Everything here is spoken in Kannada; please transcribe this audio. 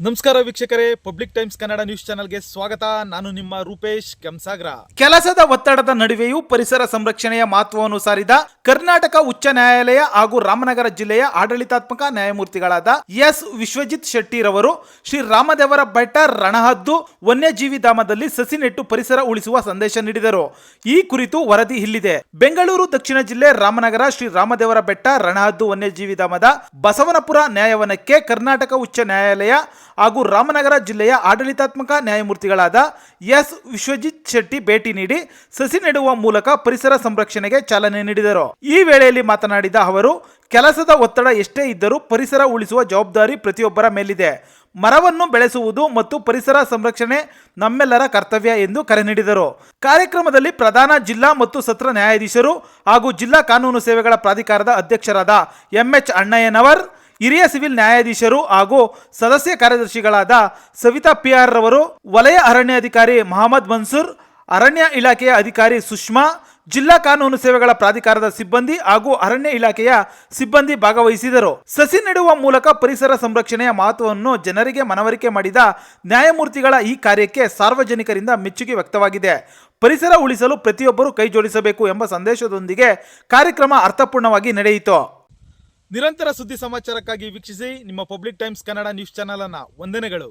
ನಮಸ್ಕಾರ ವೀಕ್ಷಕರೇ, ಪಬ್ಲಿಕ್ ಟೈಮ್ಸ್ ಕನ್ನಡ ನ್ಯೂಸ್ ಚಾನೆಲ್ಗೆ ಸ್ವಾಗತ. ನಾನು ನಿಮ್ಮ ರೂಪೇಶ್ ಕೆಂಸಾಗ್ರ. ಕೆಲಸದ ಒತ್ತಡದ ನಡುವೆಯೂ ಪರಿಸರ ಸಂರಕ್ಷಣೆಯ ಮಹತ್ವವನ್ನು ಸಾರಿದ ಕರ್ನಾಟಕ ಉಚ್ಚ ನ್ಯಾಯಾಲಯ ಹಾಗೂ ರಾಮನಗರ ಜಿಲ್ಲೆಯ ಆಡಳಿತಾತ್ಮಕ ನ್ಯಾಯಮೂರ್ತಿಗಳಾದ ಎಸ್ ವಿಶ್ವಜಿತ್ ಶೆಟ್ಟಿರವರು ಶ್ರೀ ರಾಮದೇವರ ಬೆಟ್ಟ ರಣಹದ್ದು ವನ್ಯಜೀವಿ ಧಾಮದಲ್ಲಿ ಸಸಿ ನೆಟ್ಟು ಪರಿಸರ ಉಳಿಸುವ ಸಂದೇಶ ನೀಡಿದರು. ಈ ಕುರಿತು ವರದಿ ಇಲ್ಲಿದೆ. ಬೆಂಗಳೂರು ದಕ್ಷಿಣ ಜಿಲ್ಲೆ ರಾಮನಗರ ಶ್ರೀ ರಾಮದೇವರ ಬೆಟ್ಟ ರಣಹದ್ದು ವನ್ಯಜೀವಿ ಧಾಮದ ಬಸವನಪುರ ನ್ಯಾಯವನಕ್ಕೆ ಕರ್ನಾಟಕ ಉಚ್ಚ ನ್ಯಾಯಾಲಯ ಹಾಗೂ ರಾಮನಗರ ಜಿಲ್ಲೆಯ ಆಡಳಿತಾತ್ಮಕ ನ್ಯಾಯಮೂರ್ತಿಗಳಾದ ಎಸ್ ವಿಶ್ವಜಿತ್ ಶೆಟ್ಟಿ ಭೇಟಿ ನೀಡಿ ಸಸಿ ನೆಡುವ ಮೂಲಕ ಪರಿಸರ ಸಂರಕ್ಷಣೆಗೆ ಚಾಲನೆ ನೀಡಿದರು. ಈ ವೇಳೆಯಲ್ಲಿ ಮಾತನಾಡಿದ ಅವರು, ಕೆಲಸದ ಒತ್ತಡ ಎಷ್ಟೇ ಇದ್ದರೂ ಪರಿಸರ ಉಳಿಸುವ ಜವಾಬ್ದಾರಿ ಪ್ರತಿಯೊಬ್ಬರ ಮೇಲಿದೆ. ಮರವನ್ನು ಬೆಳೆಸುವುದು ಮತ್ತು ಪರಿಸರ ಸಂರಕ್ಷಣೆ ನಮ್ಮೆಲ್ಲರ ಕರ್ತವ್ಯ ಎಂದು ಕರೆ ನೀಡಿದರು. ಕಾರ್ಯಕ್ರಮದಲ್ಲಿ ಪ್ರಧಾನ ಜಿಲ್ಲಾ ಮತ್ತು ಸತ್ರ ನ್ಯಾಯಾಧೀಶರು ಹಾಗೂ ಜಿಲ್ಲಾ ಕಾನೂನು ಸೇವೆಗಳ ಪ್ರಾಧಿಕಾರದ ಅಧ್ಯಕ್ಷರಾದ ಎಂಎಚ್ ಅಣ್ಣಯ್ಯನವರ್, ಹಿರಿಯ ಸಿವಿಲ್ ನ್ಯಾಯಾಧೀಶರು ಹಾಗೂ ಸದಸ್ಯ ಕಾರ್ಯದರ್ಶಿಗಳಾದ ಸವಿತಾ ಪಿಆರ್ ರವರು, ವಲಯ ಅರಣ್ಯಾಧಿಕಾರಿ ಮಹಮ್ಮದ್ ಮನ್ಸೂರ್, ಅರಣ್ಯ ಇಲಾಖೆಯ ಅಧಿಕಾರಿ ಸುಷ್ಮಾ, ಜಿಲ್ಲಾ ಕಾನೂನು ಸೇವೆಗಳ ಪ್ರಾಧಿಕಾರದ ಸಿಬ್ಬಂದಿ ಹಾಗೂ ಅರಣ್ಯ ಇಲಾಖೆಯ ಸಿಬ್ಬಂದಿ ಭಾಗವಹಿಸಿದರು. ಸಸಿ ನೆಡುವ ಮೂಲಕ ಪರಿಸರ ಸಂರಕ್ಷಣೆಯ ಮಹತ್ವವನ್ನು ಜನರಿಗೆ ಮನವರಿಕೆ ಮಾಡಿದ ನ್ಯಾಯಮೂರ್ತಿಗಳ ಈ ಕಾರ್ಯಕ್ಕೆ ಸಾರ್ವಜನಿಕರಿಂದ ಮೆಚ್ಚುಗೆ ವ್ಯಕ್ತವಾಗಿದೆ. ಪರಿಸರ ಉಳಿಸಲು ಪ್ರತಿಯೊಬ್ಬರೂ ಕೈ ಜೋಡಿಸಬೇಕು ಎಂಬ ಸಂದೇಶದೊಂದಿಗೆ ಕಾರ್ಯಕ್ರಮ ಅರ್ಥಪೂರ್ಣವಾಗಿ ನಡೆಯಿತು. ನಿರಂತರ ಸುದ್ದಿ ಸಮಾಚಾರಕ್ಕಾಗಿ ವೀಕ್ಷಿಸಿ ನಿಮ್ಮ public times Kannada news channel ಅನ್ನ. ವಂದನೆಗಳು.